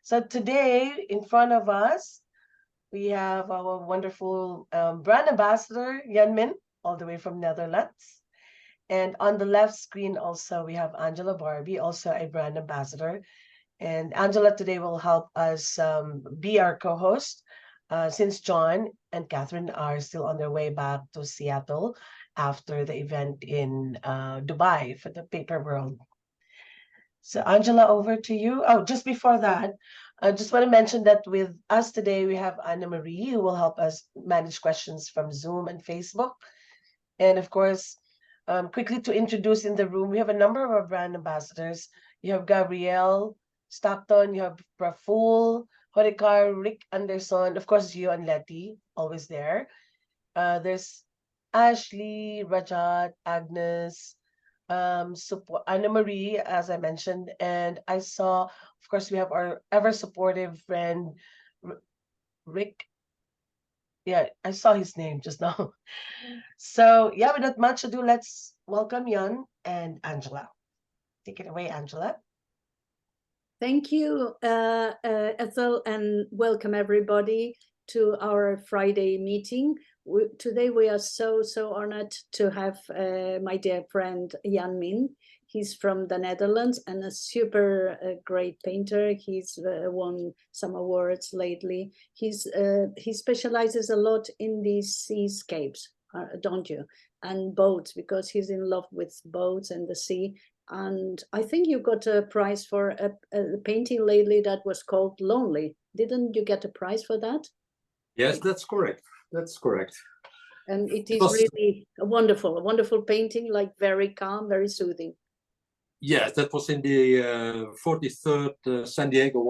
So today, in front of us, we have our wonderful brand ambassador, Min, all the way from Netherlands. And on the left screen also, we have Angela Barbie, also a brand ambassador. And Angela today will help us be our co-host since John and Catherine are still on their way back to Seattle after the event in Dubai for the Paper World. So Angela, over to you. Oh, just before that, I just want to mention that with us today, we have Anna Marie, who will help us manage questions from Zoom and Facebook. And of course, quickly to introduce in the room, we have a number of our brand ambassadors. You have Gabrielle Stockton, you have Praful, Horikar, Rick Anderson, of course, you and Letty, always there. There's Ashley, Rajat, Agnes, support Anna Marie, as I mentioned, and I saw, of course, we have our ever supportive friend Rick. Yeah, I saw his name just now. So yeah, without much ado, let's welcome Jan and Angela. Take it away, Angela. Thank you, Ethel, and welcome everybody to our Friday meeting. Today we are so honored to have my dear friend Jan Min. He's from the Netherlands and a super great painter. He's won some awards lately. He specializes a lot in these seascapes, don't you? And boats, because he's in love with boats and the sea. And I think you got a prize for a painting lately that was called Lonely. Didn't you get a prize for that? Yes, that's correct. That's correct. And it is really a wonderful painting, like very calm, very soothing. Yes, that was in the 43rd San Diego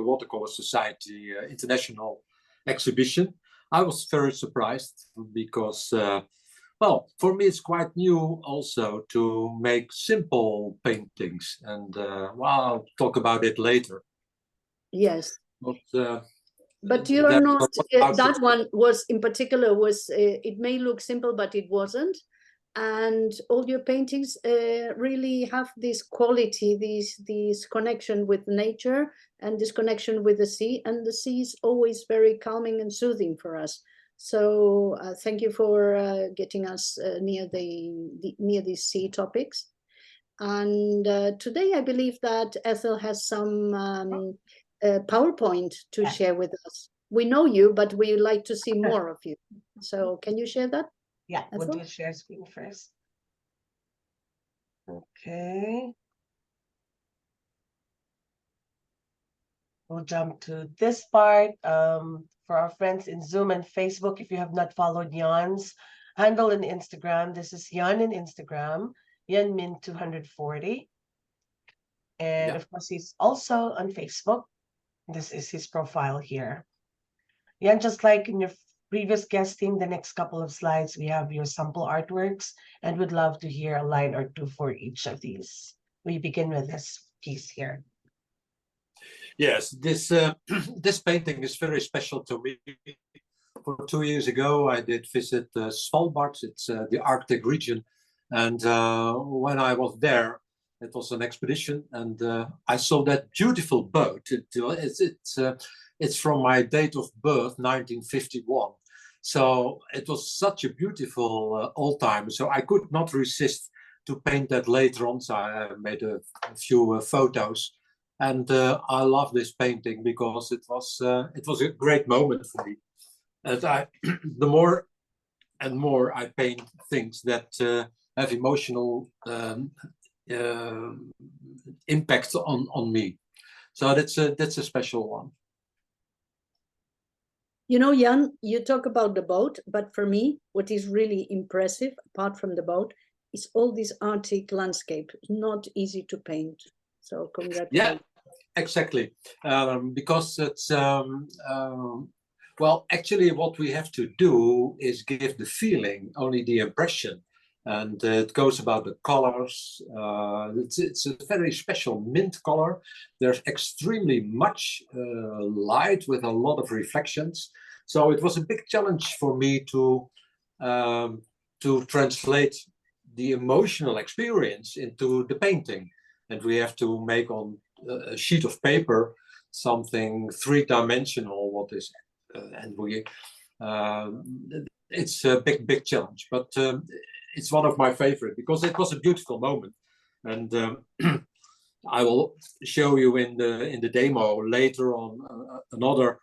Watercolor Society International Exhibition. I was very surprised because, well, for me it's quite new also to make simple paintings, and well, I'll talk about it later. Yes. But you are not. That one was in particular was. It may look simple, but it wasn't. And all your paintings really have this quality, this connection with nature and this connection with the sea. And the sea is always very calming and soothing for us. So thank you for getting us near these sea topics. And today I believe that Ethel has some PowerPoint to share with us. We know you, but we like to see more of you. So can you share that? Yeah, we'll do a share screen first. Okay. We'll jump to this part. For our friends in Zoom and Facebook, if you have not followed Jan's handle on Instagram, this is Jan in Instagram, Janmin240. And of course, he's also on Facebook. This is his profile here. Jan, just like in your previous guesting, the next couple of slides, we have your sample artworks, and would love to hear a line or two for each of these. We begin with this piece here. Yes, this this painting is very special to me. For 2 years ago, I did visit Svalbard. It's the Arctic region, and when I was there, it was an expedition, and I saw that beautiful boat. It's from my date of birth, 1951. So it was such a beautiful old time. So I could not resist to paint that later on. So I made a few photos, and I love this painting because it was a great moment for me. And the more and more I paint things that have emotional impact on me. So that's a special one. You know, Jan, you talk about the boat, but for me, what is really impressive, apart from the boat, is all this Arctic landscape. It's not easy to paint. So congratulations. Yeah, exactly. Because it's, well, actually what we have to do is give the feeling, only the impression. And it goes about the colors. It's a very special mint color. There's extremely much light with a lot of reflections. So it was a big challenge for me to translate the emotional experience into the painting. And we have to make on a sheet of paper, something three-dimensional. What is it? And we it's a big challenge, but it's one of my favorite because it was a beautiful moment, and I will show you in the demo later on another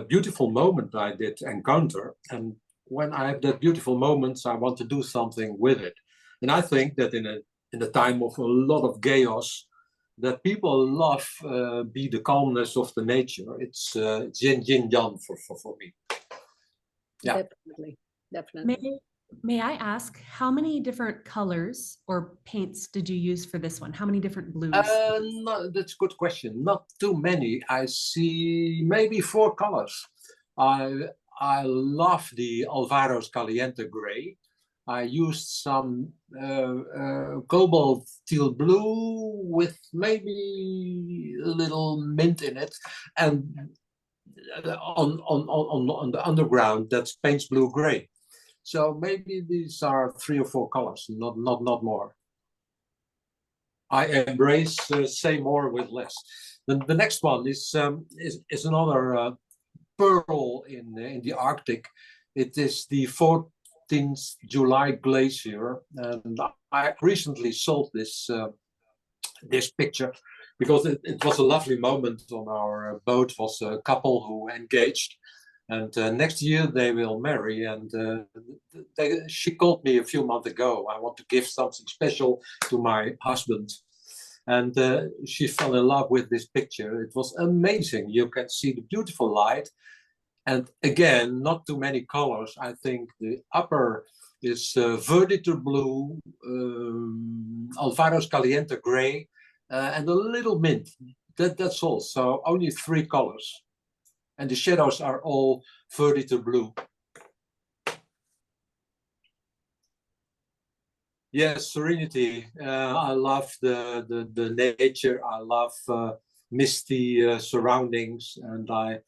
beautiful moment I did encounter. And when I have that beautiful moments, I want to do something with it. And I think that in a time of a lot of chaos, that people love be the calmness of the nature. It's yin yang for me. Yeah. Definitely. May I ask, how many different colors or paints did you use for this one? How many different blues? No, that's a good question. Not too many. I see maybe 4 colors. I love the Alvaro's Caliente gray. I used some cobalt teal blue with maybe a little mint in it, and on the underground that's Paints Blue Gray. So maybe these are 3 or 4 colors, not more. I embrace say more with less. The next one is another pearl in the Arctic. It is the 14th July glacier, and I recently sold this this picture because it was a lovely moment on our boat. It was a couple who engaged, and next year they will marry. And she called me a few months ago. I want to give something special to my husband, and she fell in love with this picture. It was amazing. You can see the beautiful light, and again, not too many colors. I think the upper is Verditer blue, Alvaro's Caliente gray, and a little mint. That's all. So only 3 colors. And the shadows are all Verditer blue. Yes, serenity. I love the nature. I love misty surroundings. And I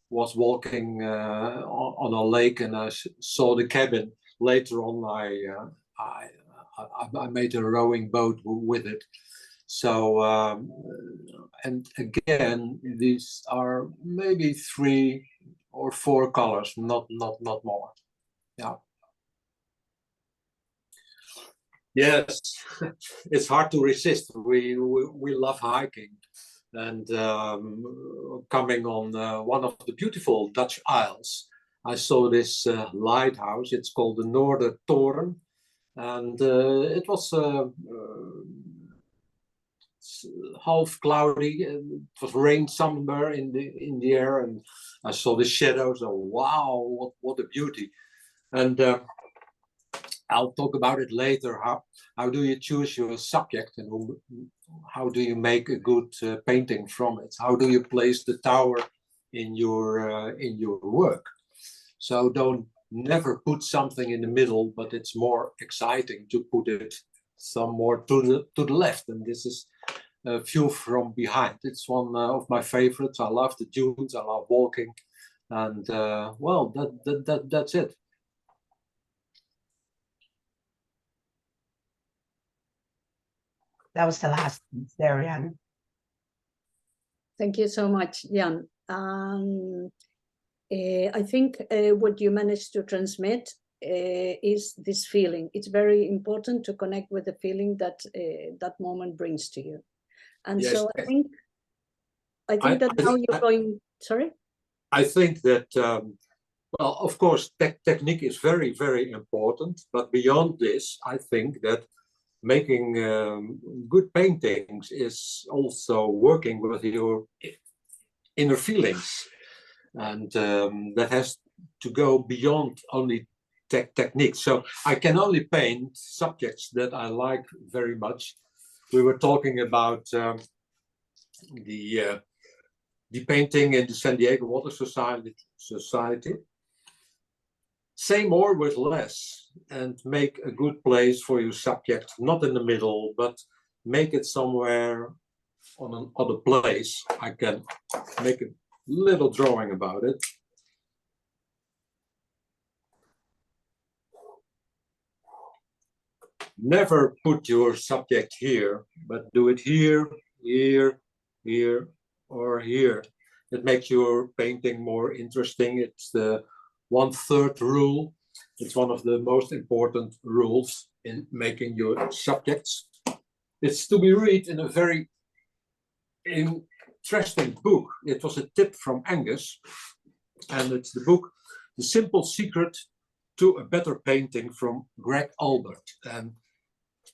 was walking on a lake, and I saw the cabin. Later on, I made a rowing boat with it. So, and again, these are maybe 3 or 4 colors, not more. Yeah. Yes, it's hard to resist. We love hiking, and coming on one of the beautiful Dutch isles, I saw this lighthouse. It's called the Noordertoren, and it was half cloudy. It was rain somewhere in the air, and I saw the shadows. Oh, wow, what a beauty! And I'll talk about it later. How do you choose your subject, and how do you make a good painting from it? How do you place the tower in your work? So don't never put something in the middle, but it's more exciting to put it some more to the left. And this is a view from behind. It's one of my favorites. I love the dunes. I love walking, and well, that's it. That was the last piece there, Jan. Thank you so much, Jan. I think what you managed to transmit is this feeling. It's very important to connect with the feeling that that moment brings to you. And yes, so I think that now you're going. Sorry. I think that well, of course, technique is very, very important. But beyond this, I think that making good paintings is also working with your inner feelings, and that has to go beyond only technique. So I can only paint subjects that I like very much. We were talking about the painting in the San Diego Water Society. Say more with less, and make a good place for your subject, not in the middle, but make it somewhere on another place. I can make a little drawing about it. Never put your subject here, but do it here, here, here, or here. It makes your painting more interesting. It's the 1/3 rule. It's one of the most important rules in making your subjects. It's to be read in a very interesting book. It was a tip from Angus, and it's the book The Simple Secret to a Better Painting from Greg Albert. And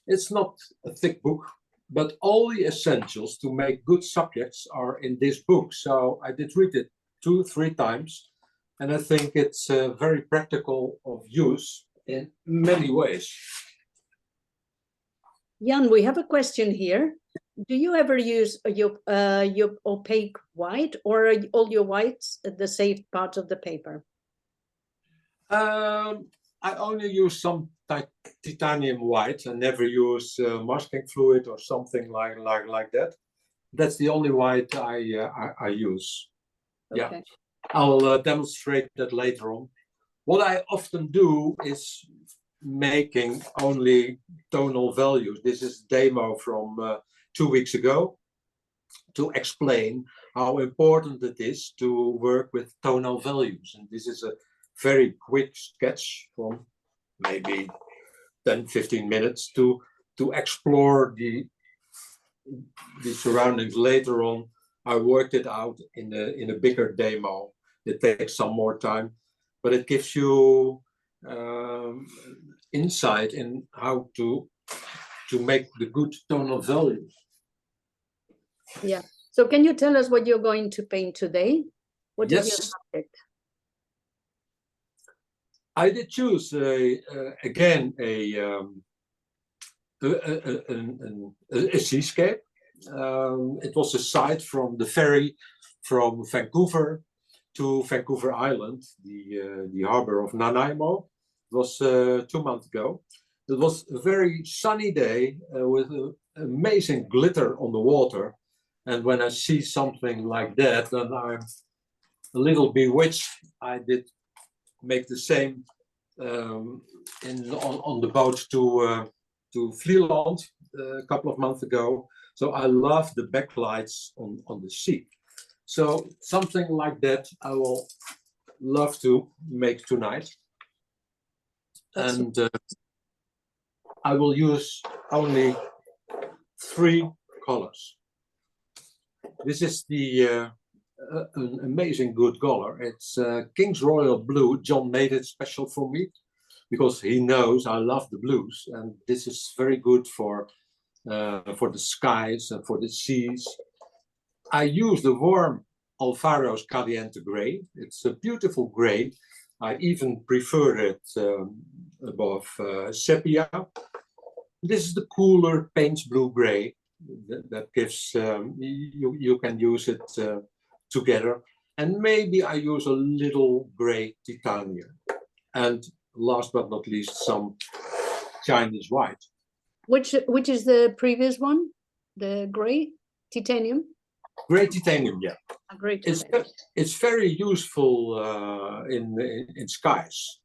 it's not a thick book, but all the essentials to make good subjects are in this book. So I did read it 2-3 times, and I think it's very practical of use in many ways. Jan, we have a question here. Do you ever use your opaque white, or are all your whites the safe part of the paper? I only use some titanium white. I never use masking fluid or something like that. That's the only white I use. Okay. Yeah, I'll demonstrate that later on. What I often do is making only tonal values. This is a demo from 2 weeks ago to explain how important it is to work with tonal values. And this is a very quick sketch from maybe 10-15 minutes to explore the surroundings. Later on, I worked it out in a bigger demo. It takes some more time, but it gives you insight in how to make the good tonal values. Yeah. So can you tell us what you're going to paint today? What is your subject? I did choose again a seascape. It was a site from the ferry from Vancouver to Vancouver Island, the harbor of Nanaimo. It was 2 months ago. It was a very sunny day with amazing glitter on the water. And when I see something like that, then I'm a little bewitched. I did make the same on the boat to Vlieland a couple of months ago. So I love the backlights on the sea. So something like that I will love to make tonight. And I will use only 3 colors. This is the an amazing good color. It's King's Royal Blue. John made it special for me because he knows I love the blues, and this is very good for the skies and for the seas. I use the warm Alvaro's Caliente Gray. It's a beautiful gray. I even prefer it above sepia. This is the cooler Payne's Blue Gray that gives, you can use it together. And maybe I use a little gray titanium. And last but not least, some Chinese white. Which is the previous one? The gray titanium? Gray titanium, yeah. A gray titanium. It's very useful in skies.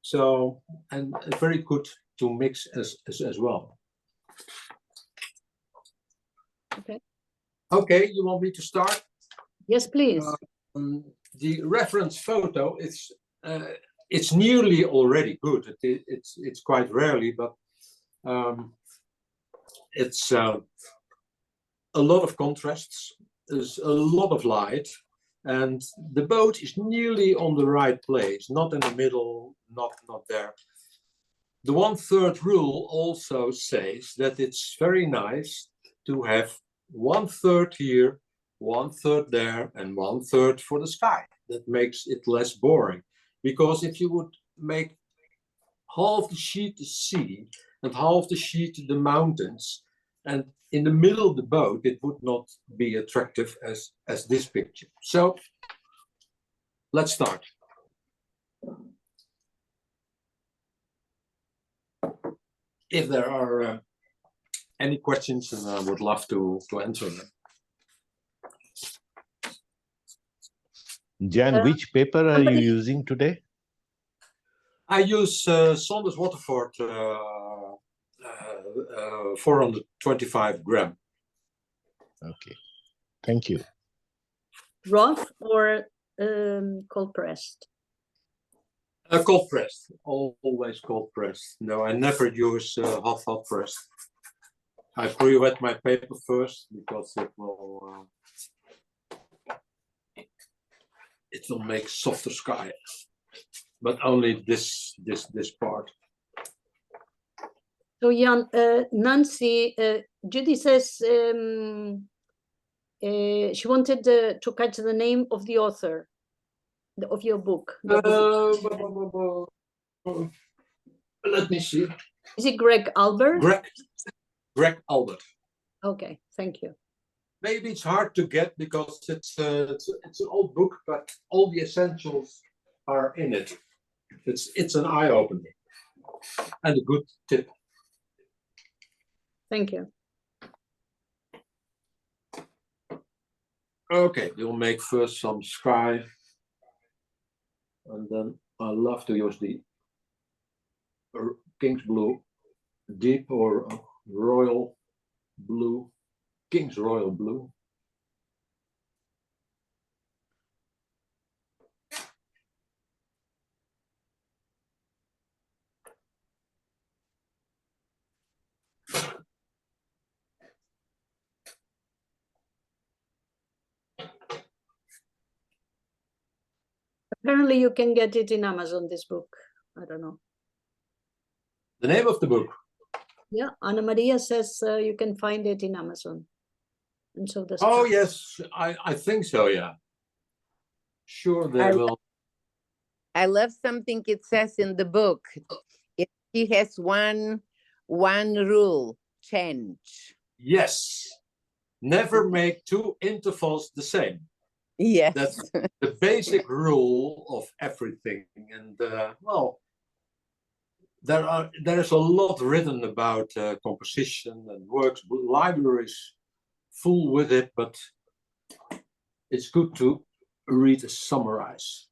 So, and very good to mix as well. Okay. Okay, you want me to start? Yes, please. The reference photo, it's nearly already good. It's quite rarely, but it's a lot of contrasts. There's a lot of light, and the boat is nearly on the right place, not in the middle, not there. The 1/3 rule also says that it's very nice to have 1/3 here, 1/3 there, and 1/3 for the sky. That makes it less boring, because if you would make half the sheet the sea and half the sheet the mountains, and in the middle of the boat, it would not be attractive as this picture. So let's start. If there are any questions, and I would love to answer them. Jan, which paper are you using today? I use Saunders Waterford 425 gram. Okay. Thank you. Rough or cold pressed? Cold pressed, always cold pressed. No, I never use hot pressed. I pre-wet my paper first because it will make softer sky, but only this part. So Jan, Nancy, Judy says she wanted to catch the name of the author of your book. Let me see. Is it Greg Albert? Greg Albert. Okay, thank you. Maybe it's hard to get because it's an old book, but all the essentials are in it. It's an eye opener and a good tip. Thank you. Okay, we'll make first some sky, and then I love to use the King's Blue, deep or royal blue, King's Royal Blue. Apparently you can get it in Amazon, this book. I don't know. The name of the book? Yeah, Anna Maria says you can find it in Amazon. And so does Oh, Frank. yes, I think so, yeah. Sure, they will. I love something it says in the book. He has one rule, change. Yes, never make two intervals the same. Yes. That's the basic rule of everything. And well, there is a lot written about composition and works. Libraries full with it, but it's good to read a summarize.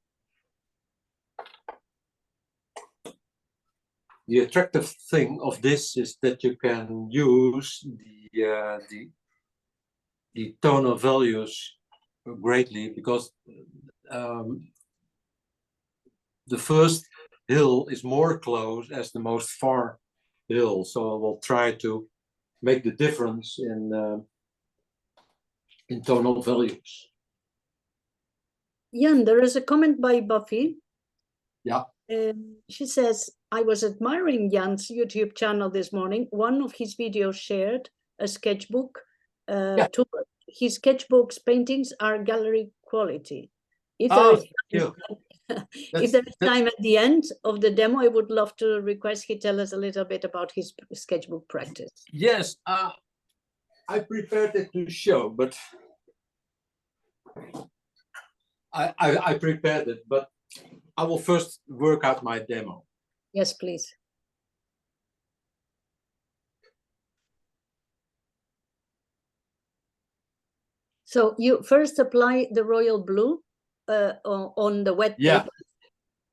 The attractive thing of this is that you can use the tonal values greatly, because the first hill is more close as the most far hill. So I will try to make the difference in tonal values. Jan, there is a comment by Buffy. Yeah. She says, I was admiring Jan's YouTube channel this morning. One of his videos shared a sketchbook. His sketchbooks paintings are gallery quality. If there is time at the end of the demo, I would love to request he tell us a little bit about his sketchbook practice. Yes, I prepared it to show, but I prepared it, but I will first work out my demo. Yes, please. So you first apply the royal blue on the wet paper,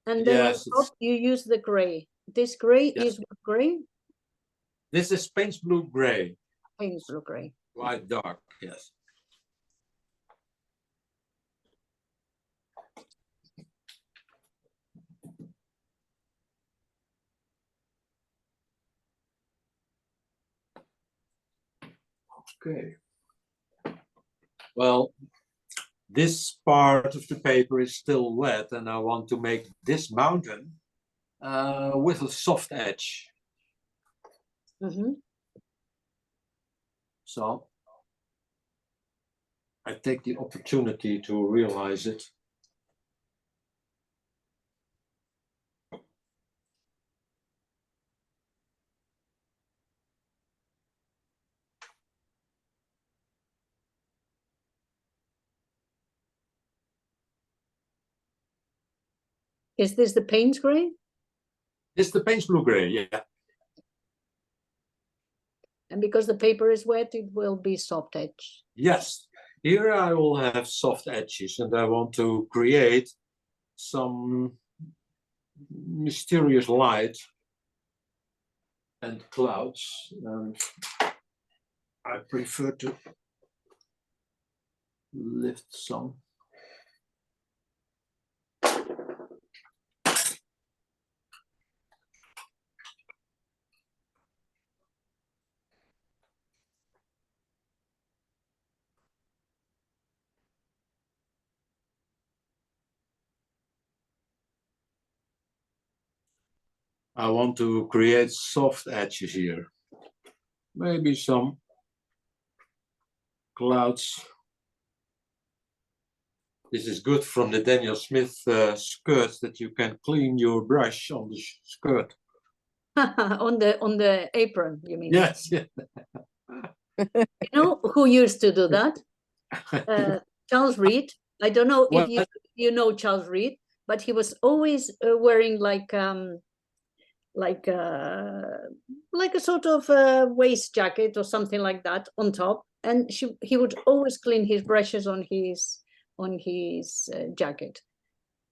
and then on top you use the gray. This gray is what gray? This is Payne's Blue Gray. Payne's Blue Gray. Quite dark, yes. Okay. Well, this part of the paper is still wet, and I want to make this mountain with a soft edge. Mm-hmm. So I take the opportunity to realize it. Is this the Payne's Gray? It's the Payne's Blue Gray, yeah. And because the paper is wet, it will be soft edge. Yes, here I will have soft edges, and I want to create some mysterious light and clouds. And I prefer to lift some. I want to create soft edges here. Maybe some clouds. This is good from the Daniel Smith skirts, that you can clean your brush on the skirt. On the apron, you mean? Yes, yeah. You know who used to do that? Charles Reed. I don't know Well, if you know Charles Reed, but he was always wearing like a sort of waist jacket or something like that on top, and he would always clean his brushes on his jacket.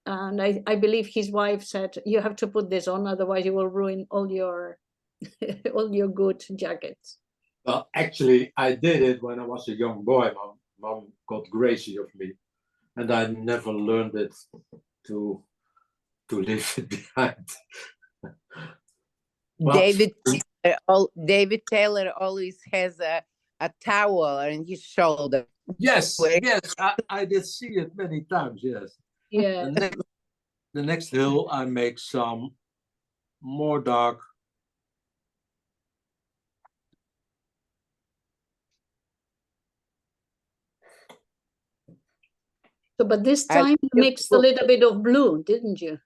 And I believe his wife said, "You have to put this on, otherwise you will ruin all your all your good jackets." Well, actually, I did it when I was a young boy. Mom got crazy of me, and I never learned it to leave it behind. Well, David Taylor always has a towel on his shoulder. yes, yes, I did see it many times. Yes. Yeah. The next hill, I make some more dark. So, but this time you mixed a little bit of blue, didn't you?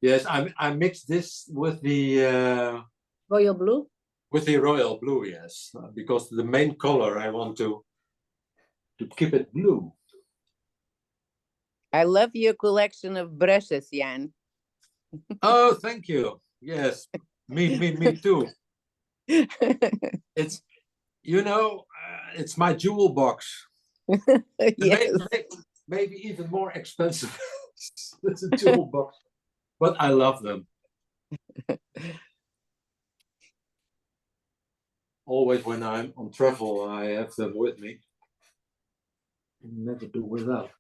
Yes, I mixed this with the royal blue. With the royal blue, yes, because the main color I want to keep it blue. I love your collection of brushes, Jan. Oh, thank you. Yes, me too. It's, you know, it's my jewel box. Yes. Maybe even more expensive. It's a jewel box, but I love them. Always when I'm on travel, I have them with me. Never do without.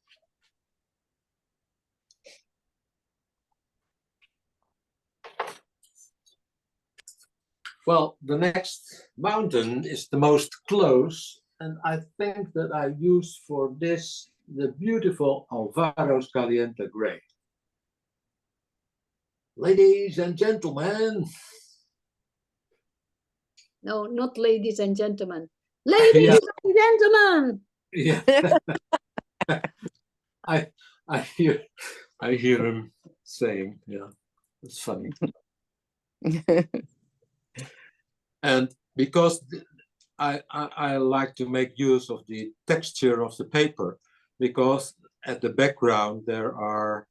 Well, the next mountain is the most close, and I think that I use for this the beautiful Alvaro's Caliente Gray. Ladies and gentlemen. No, not ladies and gentlemen. Ladies and gentlemen. Yeah. I hear him saying, yeah, it's funny. And because I like to make use of the texture of the paper, because at the background there are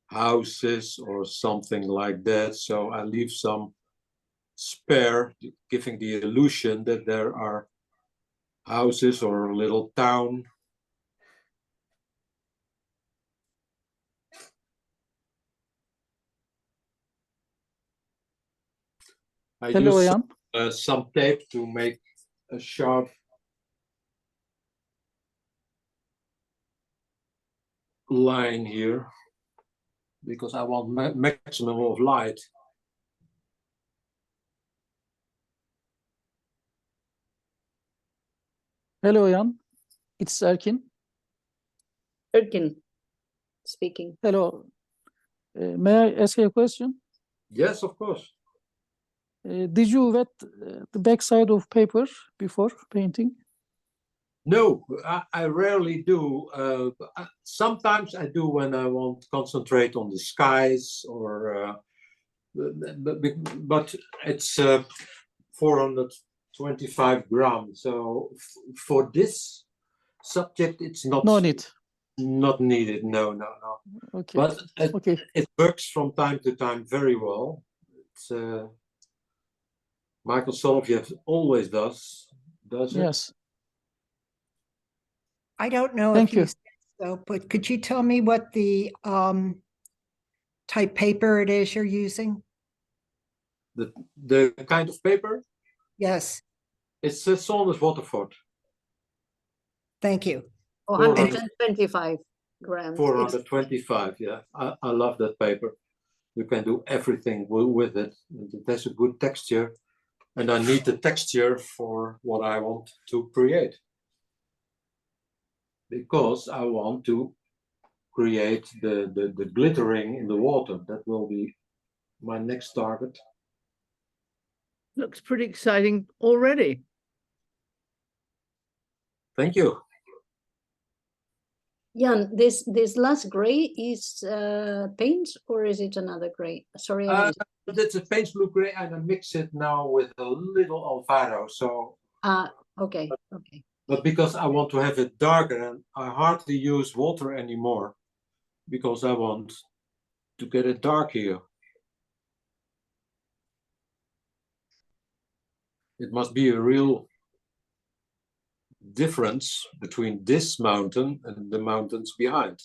houses or something like that. So I leave some spare, giving the illusion that there are houses or a little town. I Hello, use Jan. some tape to make a sharp line here, because I want maximum of light. Hello, Jan. It's Erkin. Erkin speaking. Hello. May I ask a question? Yes, of course. Did you wet the backside of paper before painting? No, I rarely do. Sometimes I do when I want to concentrate on the skies, or but it's 425 grams. So for this subject, it's not not needed. No. Okay. But it works from time to time very well. It's Michael Soloviev always does it. Yes. I don't know if you said so, but could you tell me what the type paper it is you're using? The kind of paper? Yes. It's a Saunders Waterford. Thank you. 125 grams. 425, yeah. I love that paper. You can do everything with it. And it has a good texture. And I need the texture for what I want to create. Because I want to create the glittering in the water. That will be my next target. Looks pretty exciting already. Thank you. Jan, this last gray is paint, or is it another gray? Sorry, I missed. That's a paint blue gray, and I mix it now with a little Alvaro. So. Okay, okay. But because I want to have it darker, and I hardly use water anymore, because I want to get it dark here. It must be a real difference between this mountain and the mountains behind.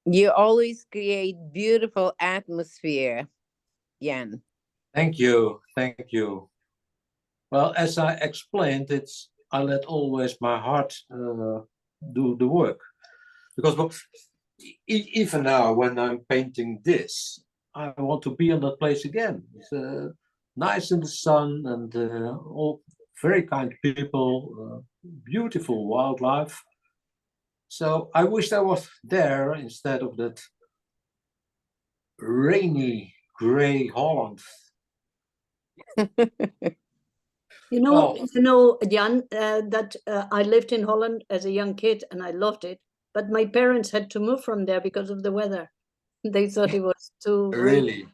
You always create beautiful atmosphere, Jan. Thank you, thank you. Well, as I explained, I let always my heart do the work. Because even now, when I'm painting this, I want to be in that place again. It's nice in the sun, and all very kind people, beautiful wildlife. So I wish I was there instead of that rainy, gray Holland. You know, Jan, that I lived in Holland as a young kid and I loved it. But my parents had to move from there because of the weather. They thought it was too Really?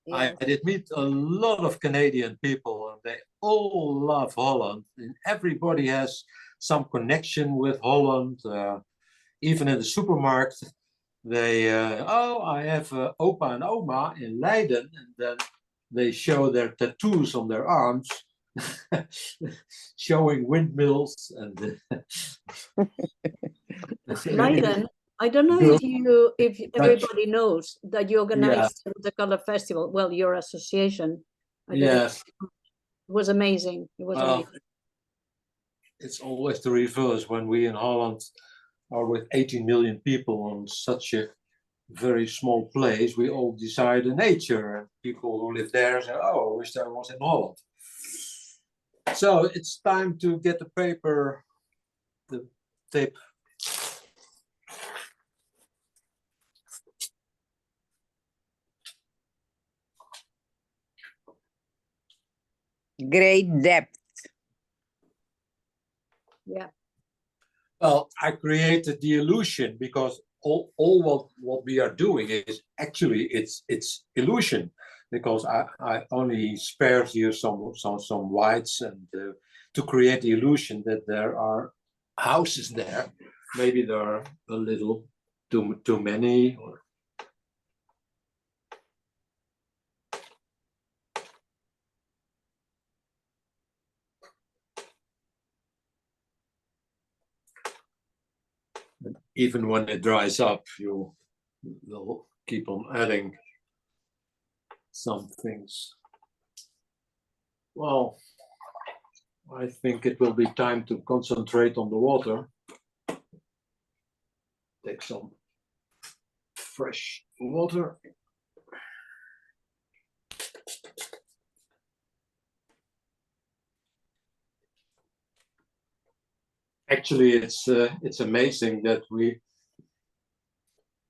Yes. I did meet a lot of Canadian people, and they all love Holland. And everybody has some connection with Holland. Even in the supermarket, they, I have opa and oma in Leiden, and then they show their tattoos on their arms, showing windmills and. Leiden, I don't know if everybody knows that you organized the Color Festival. Well, your association. Yes. It was amazing. It was amazing. It's always the reverse when we in Holland are with 18 million people on such a very small place. We all decide in nature, and people who live there say, "Oh, I wish I was in Holland." So it's time to get the paper, the tape. Great depth. Yeah. Well, I created the illusion because all what we are doing is actually it's illusion, because I only spared here some whites and to create the illusion that there are houses there. Maybe there are a little too many. Or... Even when it dries up, you'll keep on adding some things. Well, I think it will be time to concentrate on the water. Take some fresh water. Actually, it's amazing that we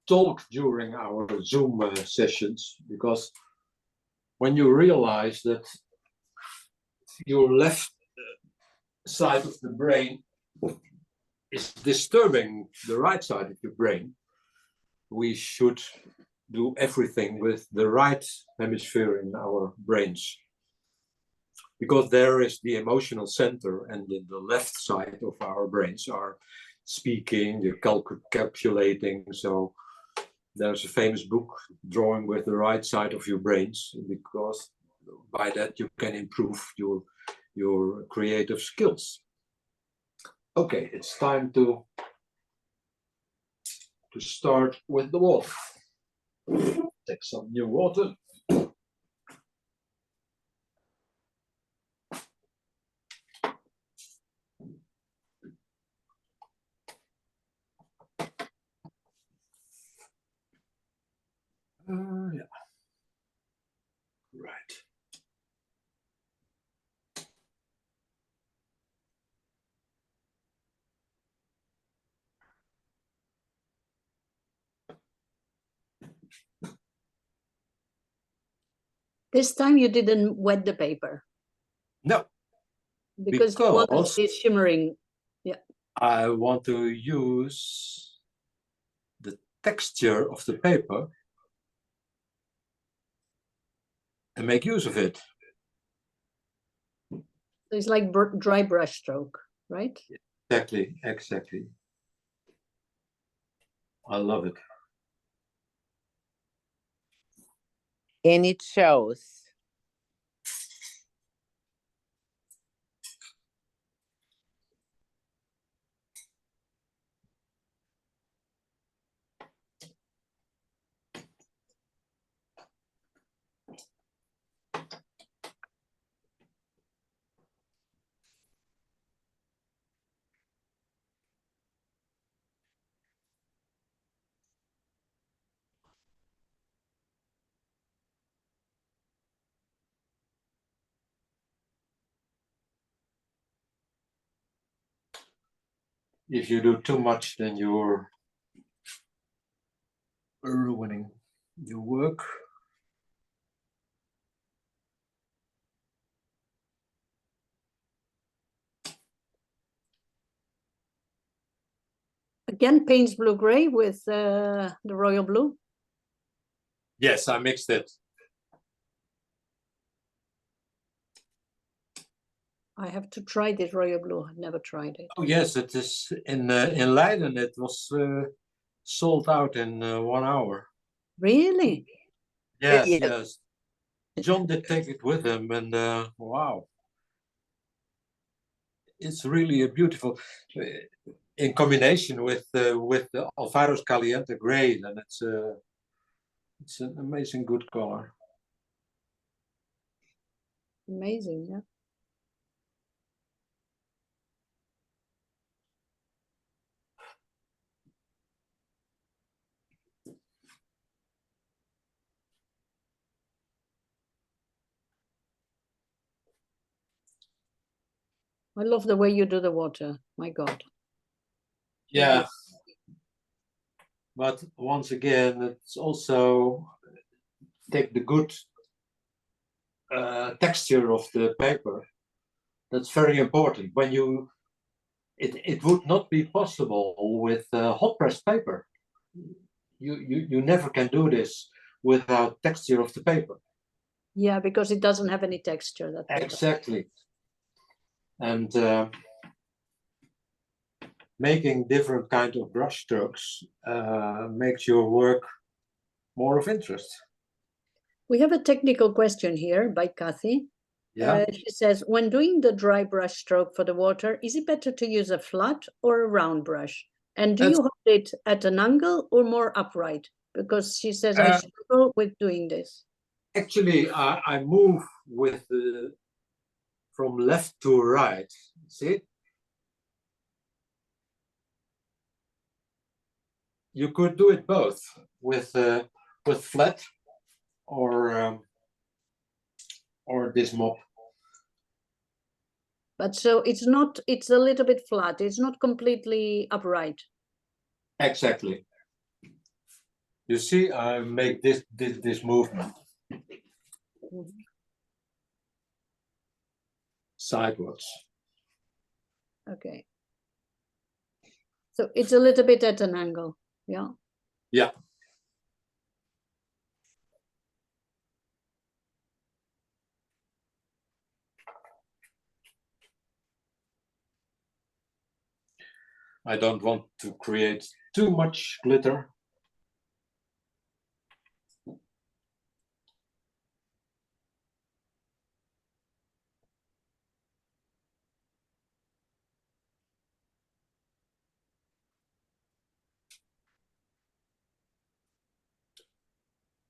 talk during our Zoom sessions, because when you realize that your left side of the brain is disturbing the right side of your brain, we should do everything with the right hemisphere in our brains. Because there is the emotional center, and the left side of our brains are speaking, they're calculating. So there's a famous book, Drawing with the Right Side of Your Brains, because by that you can improve your creative skills. Okay, it's time to start with the water. Take some new water. This time you didn't wet the paper No, because you wanted because this shimmering. I want to use the texture of the paper and make use of it. So it's like dry brush stroke, right? Exactly, exactly. I love it. And it shows. If you do too much, then you're ruining your work. Again, Payne's blue gray with the royal blue. Yes, I mixed it. I have to try this royal blue. I've never tried it. Oh yes, it is in Leiden. It was sold out in 1 hour. Really? Yes, Yes. yes. John did take it with him, and wow, it's really a beautiful. In combination with the Alvaro's Caliente Gray, and it's an amazing good color. Amazing, yeah. I love the way you do the water. My God. Yeah. But once again, it's also take the good texture of the paper. That's very important. When you, it would not be possible with hot press paper. You never can do this without texture of the paper. Yeah, because it doesn't have any texture. That paper. Exactly. And making different kind of brush strokes makes your work more of interest. We have a technical question here by Kathy. Yeah. She says, when doing the dry brush stroke for the water, is it better to use a flat or a round brush? And do you hold it at an angle or more upright? Because she says, I struggle with doing this. Actually, I move with from left to right. See? You could do it both with flat or this mop. But so it's not, it's a little bit flat. It's not completely upright. Exactly. You see, I make this movement. Sidewards. Okay. So it's a little bit at an angle, yeah? Yeah. I don't want to create too much glitter.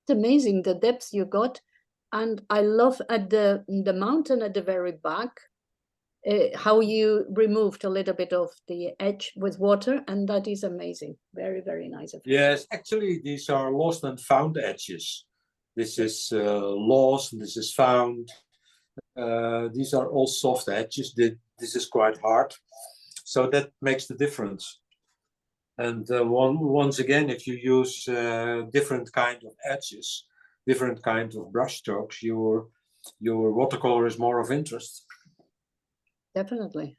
It's amazing the depth you got. And I love at the mountain at the very back, how you removed a little bit of the edge with water, and that is amazing. Very, very nice. Yes, actually, these are lost and found edges. This is lost, this is found. These are all soft edges. This is quite hard. So that makes the difference. And once again, if you use different kind of edges, different kinds of brush strokes, your watercolor is more of interest. Definitely.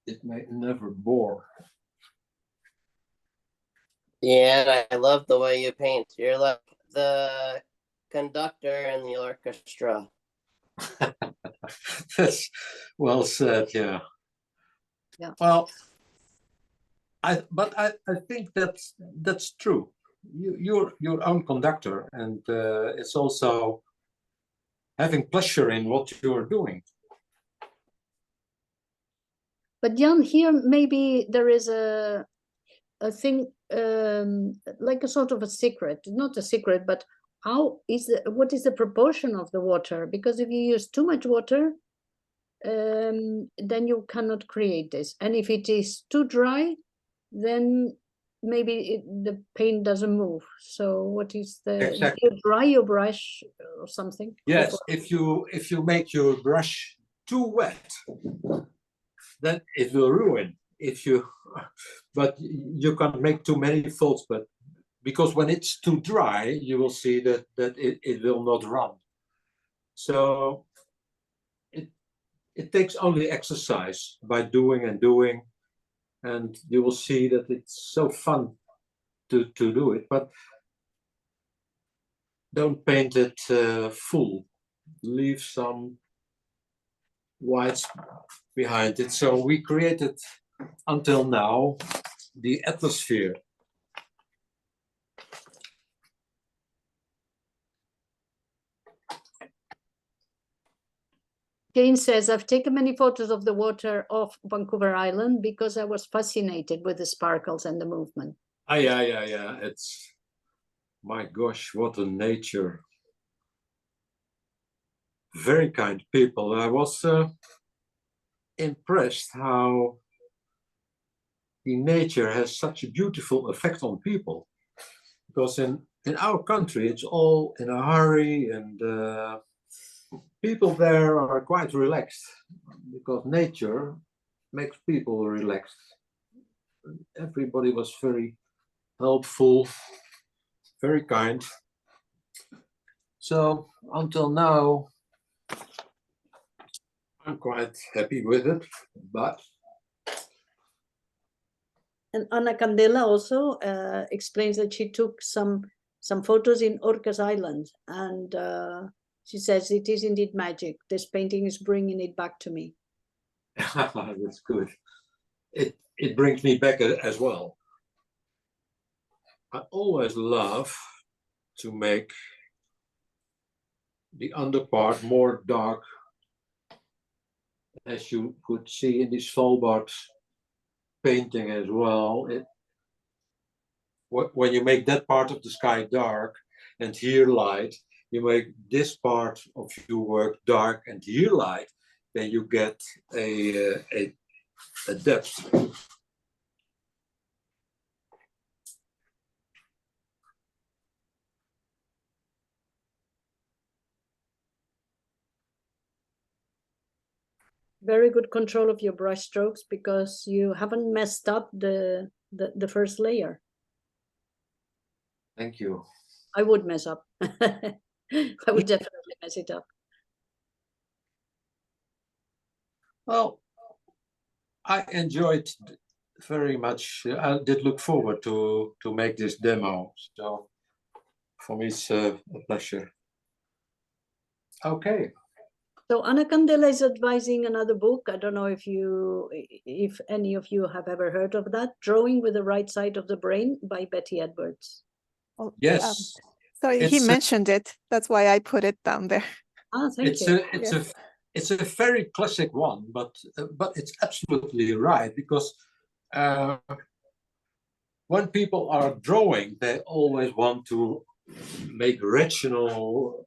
It may never bore. Yeah, I love the way you paint. You're like the conductor in the orchestra. That's well said, yeah. Yeah. Well, I think that's true. You're your own conductor, and it's also having pleasure in what you're doing. But Jan, here maybe there is a thing like a sort of a secret, not a secret, but what is the proportion of the water? Because if you use too much water, then you cannot create this. And if it is too dry, then maybe the paint doesn't move. So what is the, Exactly. you dry your brush or something? Yes, if you make your brush too wet, then it will ruin. But you can't make too many folds, but because when it's too dry, you will see that it will not run. So it takes only exercise by doing and doing, and you will see that it's so fun to do it. But don't paint it full. Leave some whites behind it. So we created until now the atmosphere. Jane says, I've taken many photos of the water off Vancouver Island because I was fascinated with the sparkles and the movement. Yeah. It's, my gosh, what a nature. Very kind people. I was impressed how the nature has such a beautiful effect on people. Because in our country, it's all in a hurry, and people there are quite relaxed because nature makes people relaxed. Everybody was very helpful, very kind. So until now, I'm quite happy with it, but. And Ana Candela also explains that she took some photos in Orcas Island, and she says it is indeed magic. This painting is bringing it back to me. That's good. It brings me back as well. I always love to make the underpart more dark, as you could see in this Svalbard painting as well. When you make that part of the sky dark and here light, you make this part of your work dark and here light, then you get a depth. Very good control of your brush strokes because you haven't messed up the first layer. Thank you. I would mess up. I would definitely mess it up. Well, I enjoyed very much. I did look forward to make this demo. So for me, it's a pleasure. Okay. So Ana Candela is advising another book. I don't know if any of you have ever heard of that, Drawing with the Right Side of the Brain by Betty Edwards. Oh, Yes. sorry, he mentioned it. That's why I put it down there. Ah, thank you. It's a very classic one, but it's absolutely right, because when people are drawing, they always want to make rational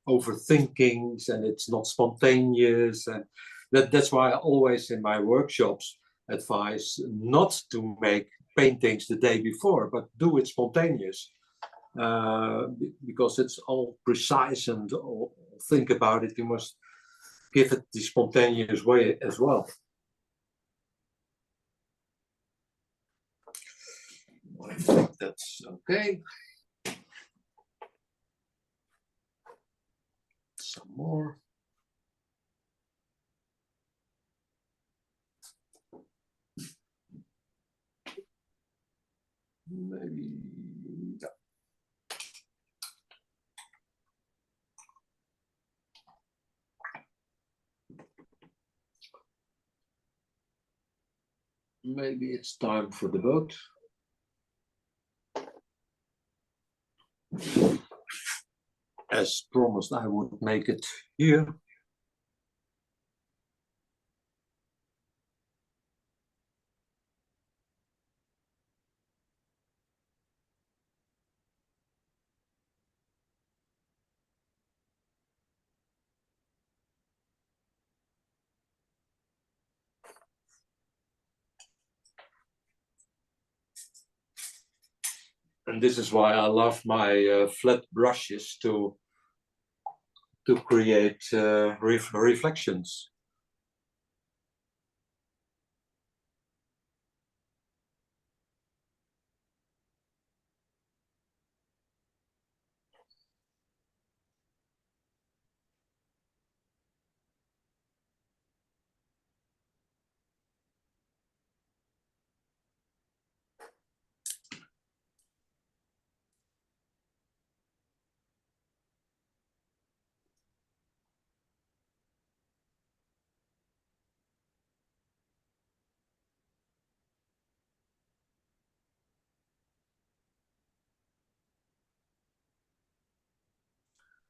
overthinkings, and it's not spontaneous, and that's why I always in my workshops advise not to make paintings the day before, but do it spontaneous, because it's all precise and think about it. You must give it the spontaneous way as well. I think that's okay. Some more. Maybe, yeah. Maybe it's time for the boat. As promised, I would make it here. And this is why I love my flat brushes to create reflections.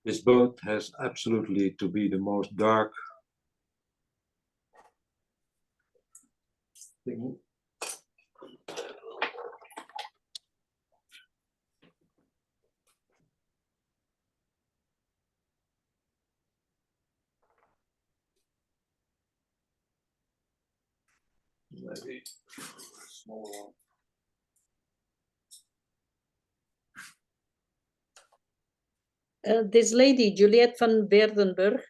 This boat has absolutely to be the most dark thing. Maybe small one. This lady, Juliette van Berdenburg,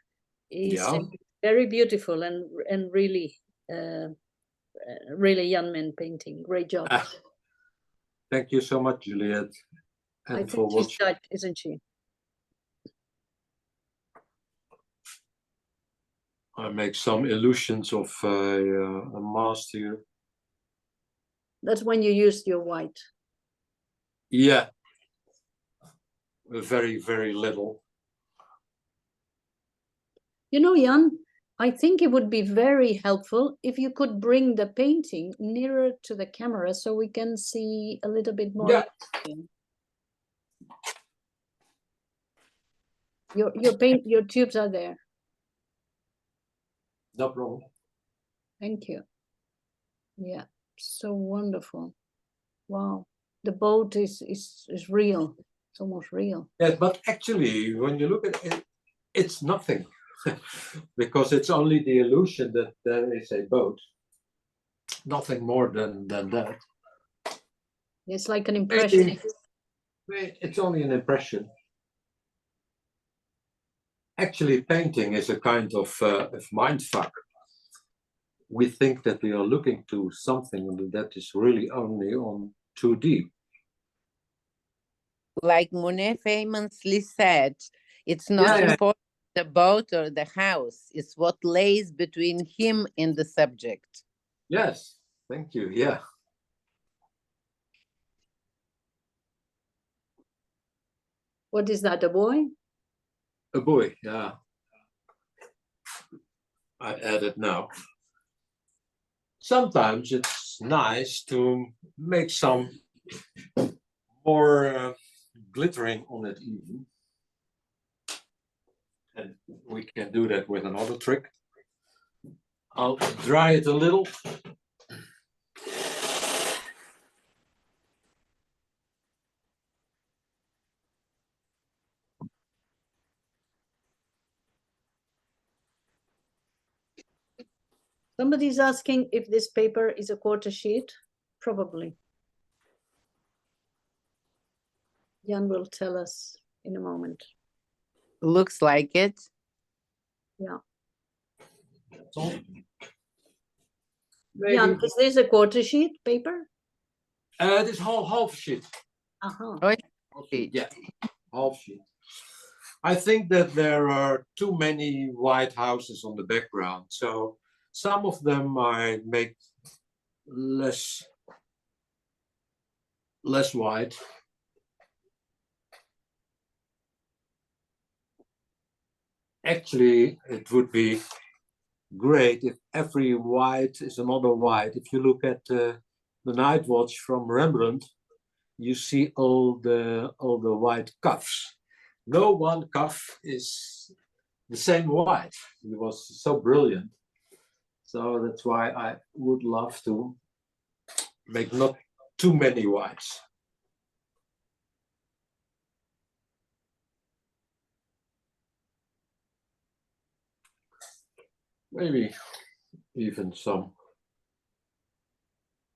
is Yeah. very beautiful and really, really Janman painting. Great job. Thank you so much, Juliet, I and think for she's watching. Dutch, isn't she? I make some illusions of a mast here. That's when you used your white. Yeah, very, very little. You know, Jan, I think it would be very helpful if you could bring the painting nearer to the camera so we can see a little bit more. Yeah. Your tubes are there. No problem. Thank you. Yeah, so wonderful. Wow, the boat is real. It's almost real. Yeah, but actually, when you look at it, it's nothing because it's only the illusion that there is a boat. Nothing more than that. It's like an impression. It's only an impression. Actually, painting is a kind of mindfuck. We think that we are looking to something that is really only on 2D. Like Monet famously said, it's not important the boat or the house, it's what lays between him and the subject. Yes, thank you. Yeah. What is that, a boy? A boy, yeah. I add it now. Sometimes it's nice to make some more glittering on it even. And we can do that with another trick. I'll dry it a little. Somebody's asking if this paper is a quarter sheet. Probably. Jan will tell us in a moment. Looks like it. Yeah. Maybe. Jan, is this a quarter sheet paper? This whole half sheet. Uh-huh. Oh, Half sheet, yeah, half sheet. I think that there are too many white houses on the background, so some of them I make less white. Actually, it would be great if every white is another white. If you look at the Night Watch from Rembrandt, you see all the white cuffs. No one cuff is the same white. It was so brilliant. So that's why I would love to make not too many whites. Maybe even some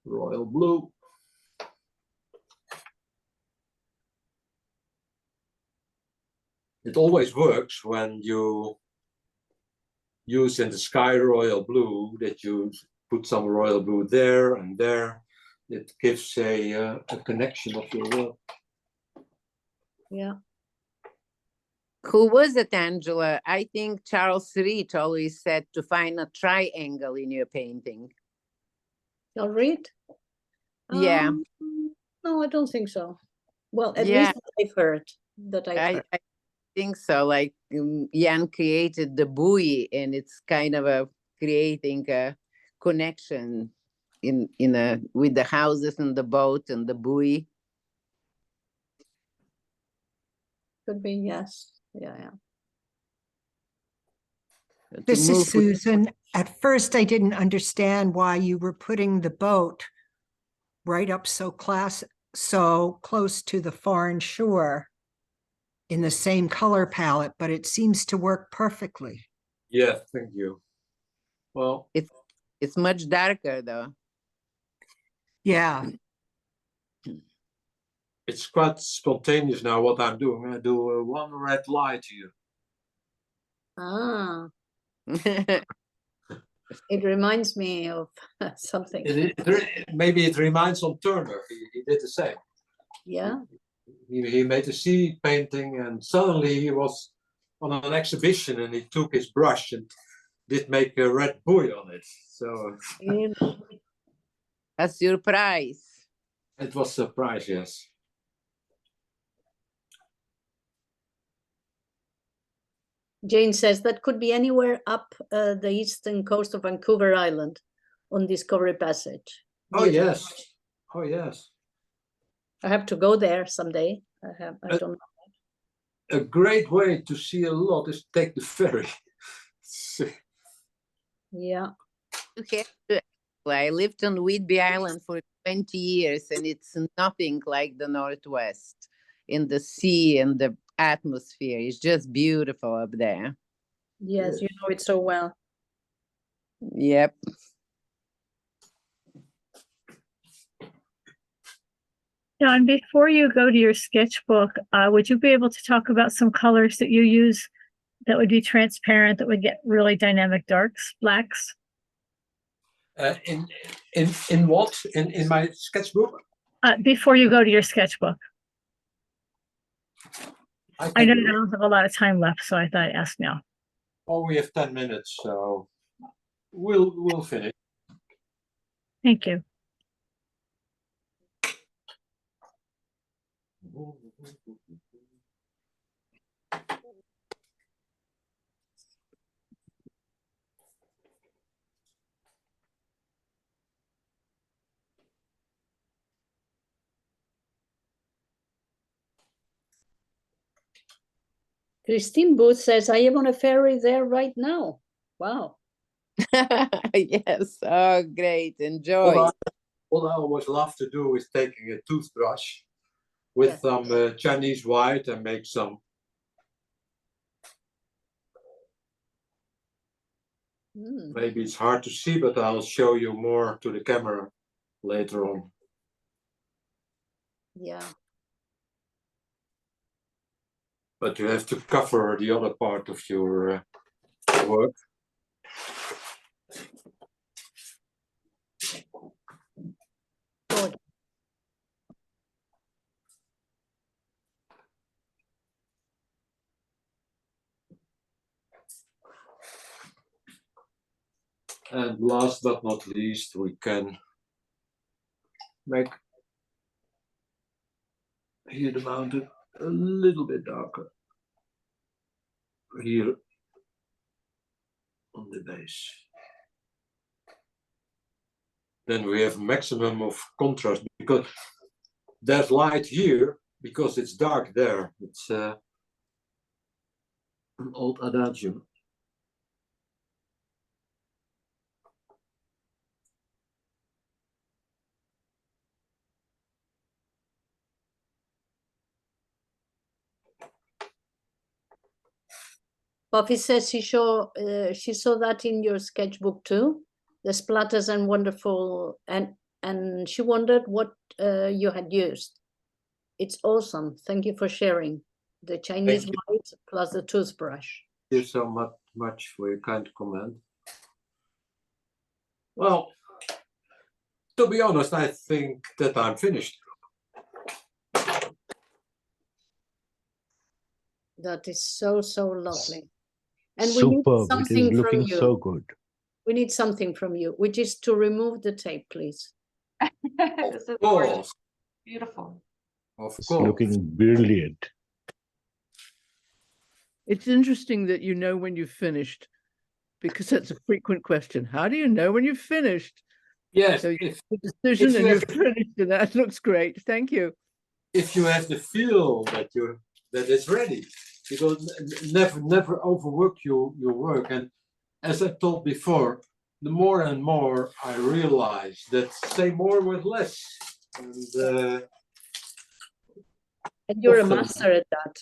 royal blue. It always works when you use in the sky royal blue, that you put some royal blue there and there. It gives a connection of your work. Yeah. Who was it, Angela? I think Charles Reed always said to find a triangle in your painting. You'll read? Yeah. No, I don't think so. Well, at Yeah. least that I've heard. That I've heard. I think so. Like Jan created the buoy, and it's kind of a creating a connection in a with the houses and the boat and the buoy. Could be, yes. Yeah, yeah. This is Susan. At first, I didn't understand why you were putting the boat right up so close to the foreign shore in the same color palette, but it seems to work perfectly. Yeah, thank you. Well, it's much darker though. Yeah. It's quite spontaneous now what I'm doing. I do one red light here. Ah. It reminds me of something. Maybe it reminds on Turner. He did the same. Yeah. He made a sea painting, and suddenly he was on an exhibition, and he took his brush and did make a red buoy on it. So a surprise. It was a surprise, yes. Jane says that could be anywhere up the eastern coast of Vancouver Island on Discovery Passage. Oh, yes. Oh, yes. I have to go there someday. I don't know. A great way to see a lot is take the ferry. Yeah. I lived on Whidbey Island for 20 years, and it's nothing like the Northwest in the sea and the atmosphere. It's just beautiful up there. Yes, you know it so well. Yep. John, before you go to your sketchbook, would you be able to talk about some colors that you use that would be transparent, that would get really dynamic darks, blacks? In what? In my sketchbook? Before you go to your sketchbook. I know you don't have a lot of time left, so I thought I'd ask now. Oh, we have 10 minutes, so we'll finish. Thank you. Christine Booth says, I am on a ferry there right now. Wow. Yes. Oh, great. Enjoy. What I always love to do is taking a toothbrush with some Chinese white and make some. Maybe it's hard to see, but I'll show you more to the camera later on. Yeah. But you have to cover the other part of your work. Good. And last but not least, we can make here the mountain a little bit darker. Here on the base. Then we have maximum of contrast because there's light here because it's dark there. It's an old adagio. Buffy says she saw that in your sketchbook too, the splatters and wonderful, and she wondered what you had used. It's awesome. Thank you for sharing the Chinese white plus the toothbrush. Thank you so much for your kind comment. Well, to be honest, I think that I'm finished. That is so lovely. And Superb. we need something It is looking from you. so good. We need something from you, which is to remove the tape, please. This is Of gorgeous. course. Beautiful. Of It's course. looking brilliant. It's interesting that you know when you've finished, because that's a frequent question. How do you know when you've finished? Yes. So you have a decision and you're finished, and that looks great. Thank you. If you have the feel that it's ready, because never overwork your work. And as I told before, the more and more I realize that say more with less. And you're a often- master at that.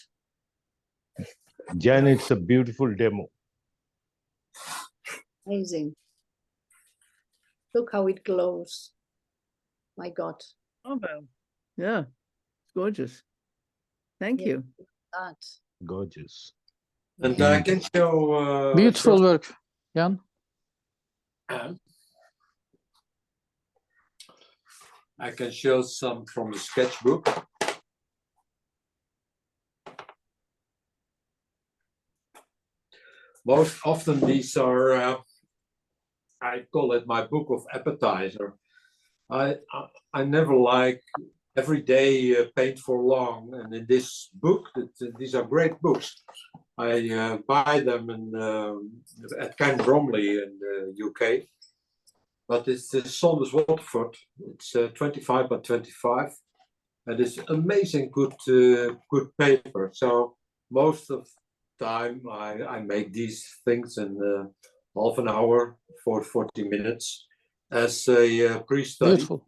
Jan, it's a beautiful demo. Amazing. Look how it glows. My God. Oh, well. Yeah, it's gorgeous. Thank you. That. Gorgeous. And I can show Beautiful work, Jan. I can show some from the sketchbook. Most often these are, I call it my book of appetizer. I never like every day paint for long, and in this book, these are great books. I buy them at Ken Bromley in the UK, but it's the Saunders Waterford. It's 25 by 25, and it's amazing good paper. So most of the time I make these things in half an hour for 40 minutes as a pre-study. Beautiful.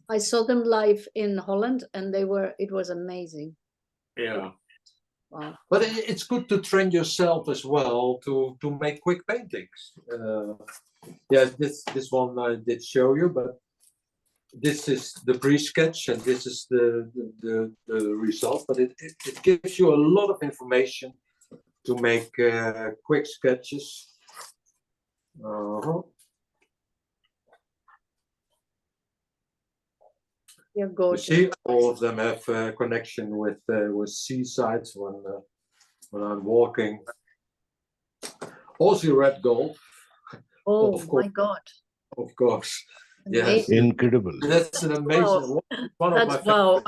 I saw them live in Holland, and it was amazing. Yeah. Wow. But it's good to train yourself as well to make quick paintings. Yes, this one I did show you, but this is the pre-sketch and this is the result. But it gives you a lot of information to make quick sketches. You're You gorgeous. see, all of them have a connection with seasides when I'm walking. Also red gold. Oh Of course. my God. Of course. Yes. Incredible. That's an amazing one of my That's wow.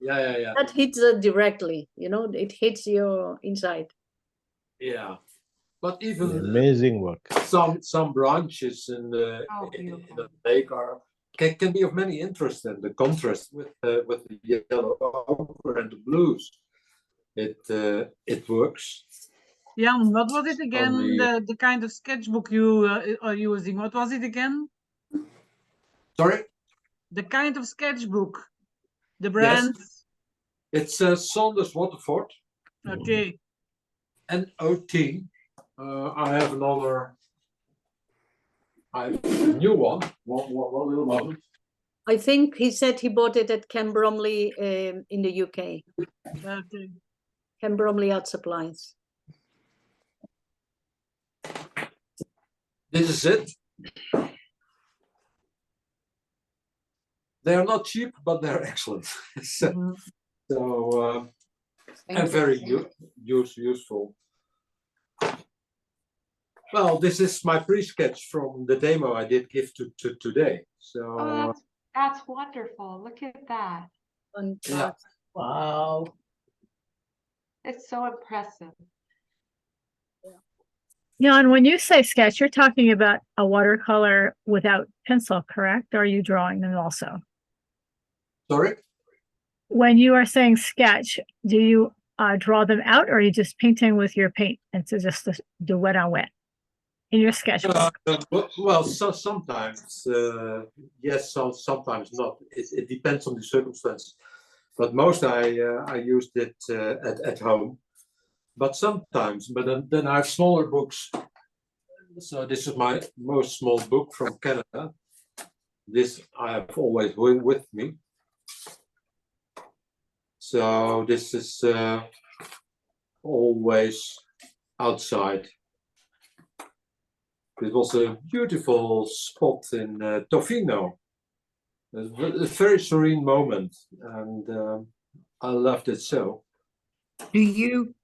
Yeah. That hits directly, it hits your inside. Yeah. But even amazing work. Some branches in the lake can be of many interest, and the contrast with the yellow ochre and the blues, it works. Jan, what was it again? The kind of sketchbook you are using. What was it again? Sorry? The kind of sketchbook. The brand. Yes. It's Saunders Waterford. Okay. And OT. I have another. A new one. One little moment. I think he said he bought it at Ken Bromley in the UK. Okay. Ken Bromley Art Supplies. This is it. They are not cheap, but they're excellent. And very useful. Well, this is my pre-sketch from the demo I did give to today. So Oh, that's wonderful. Look at that. yeah. Wow. It's so impressive. Jan, when you say sketch, you're talking about a watercolor without pencil, correct? Or are you drawing them also? Sorry? When you are saying sketch, do you draw them out, or are you just painting with your paint and so just do wet on wet in your sketchbook? Well, so sometimes yes, so sometimes not. It depends on the circumstances. But most I used it at home. But sometimes, but then I have smaller books. So this is my most small book from Canada. This I have always with me. So this is always outside. It was a beautiful spot in Tofino. A very serene moment, and I loved it so. Do you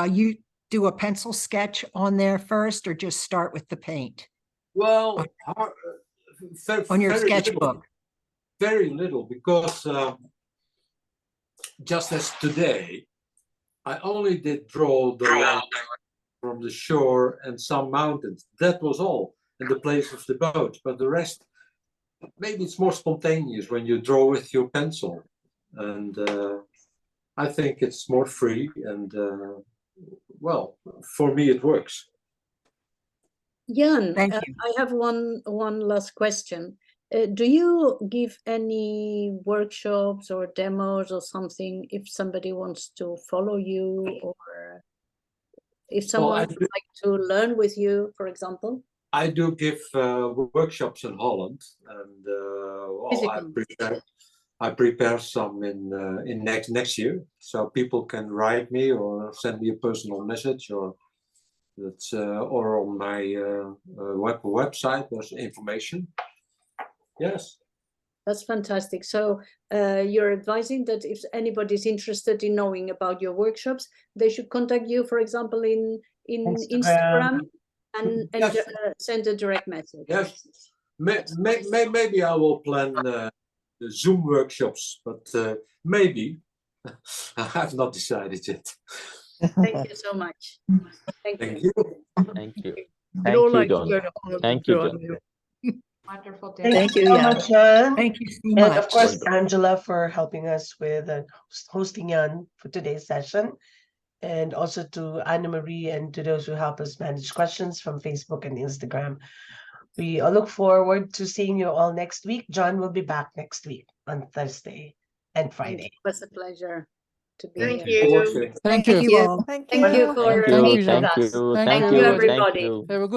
you do a pencil sketch on there first, or just start with the paint? Well, on your very sketchbook. Very little, because just as today, I only did draw the land from the shore and some mountains. That was all, in the place of the boat. But the rest, maybe it's more spontaneous when you draw with your pencil. And I think it's more free, and well, for me it works. Jan, Thank you. I have one last question. Do you give any workshops or demos or something if somebody wants to follow you, or if someone would like to learn with you, for example? I do give workshops in Holland, and well, I prepare some in next year, so people can write me or send me a personal message, or that's or on my website. There's information. Yes. That's fantastic. So you're advising that if anybody's interested in knowing about your workshops, they should contact you, for example, in Instagram and yes. Send a direct message. Yes. Maybe I will plan the Zoom workshops, but maybe. I have not decided yet. Thank you so much. Thank you. Thank you. We'd all like to John. go to Holland Thank to you, join John. you. Wonderful day. Thank you so Jan. much, Jan. Thank you so And much. of course, Wonderful. Angela, for helping us with hosting Jan for today's session. And also to Anna Marie and to those who help us manage questions from Facebook and Instagram. We all look forward to seeing you all next week. John will be back next week on Thursday and Friday. It was a pleasure to be Thank here. you. Thank you. Thank you all. Thank Thank you you. for Thank you. meeting with Thank us. you. Thank Thank you. you. everybody. Thank you. Have a good